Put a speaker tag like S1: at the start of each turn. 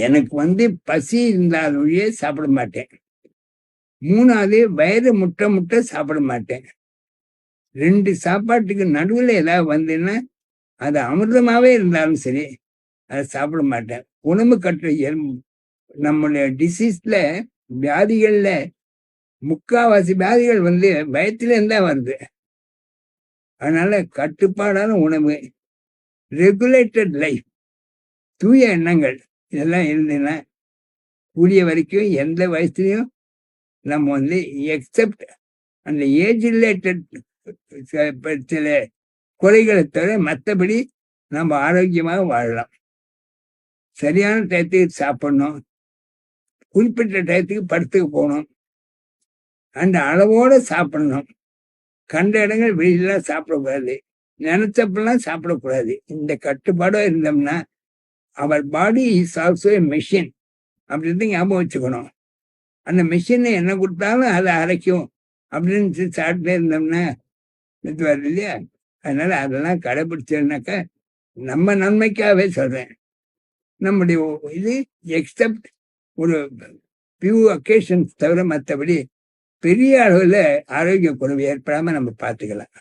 S1: எனக்கு பசி இருந்தாலே சாப்பிட மாட்டேன். 3வது வயிறு முட்டை முட்டை சாப்பிட மாட்டேன். 2 சாப்பாட்டுக்கு நடுவுல ஏதாவது வந்துன்னா அது அமிர்தமாவே இருந்தாலும் சரி அதை சாப்பிட மாட்டேன். உணவு கட்டு நம்மளுடைய டிசீஸ்ல வியாதிகள்ல முக்காவாசி வியாதிகள் வயத்துல இருந்தா வருது. அதனால கட்டுப்பாடான உணவு, ரெகுலேட்டட் லைஃப், தூய எண்ணங்கள் இதெல்லாம் இருந்ததுன்னா கூடிய வரைக்கும் எந்த வயசுலயும் நம்ம எக்ஸப்ட் அந்த ஏஜ் ரிலேட்டட் சில குறைகளை தவிர மற்றபடி நம்ம ஆரோக்கியமாக வாழலாம். சரியான டயத்துக்கு சாப்பிடணும், குறிப்பிட்ட டயத்துக்கு படுத்துக்கு போகணும், அந்த அளவோட சாப்பிடணும். கண்ட இடங்கள் வெளியிலாம் சாப்பிடக்கூடாது, நினைச்சப்பெல்லாம் சாப்பிடக்கூடாது. இந்த கட்டுப்பாடோ இருந்தோம்னா அவர் body is also a machine அப்படின்னு ஞாபகம் வச்சுக்கணும். அந்த மெஷினை என்ன கொடுத்தாலும் அதை அரைக்கும் அப்படின்னு சாப்பிட்டே இருந்தோம்னா இது வருது இல்லையா? அதனால அதெல்லாம் கடைபிடிச்சதுனாக்கா நம்ம நன்மைக்காகவே சொல்றேன். நம்முடைய இது எக்ஸப்ட் ஒரு ஃபியூ அக்கேஷன்ஸ் தவிர மற்றபடி பெரிய அளவில் ஆரோக்கிய குறைவு ஏற்படாம நம்ம பார்த்துக்கலாம்.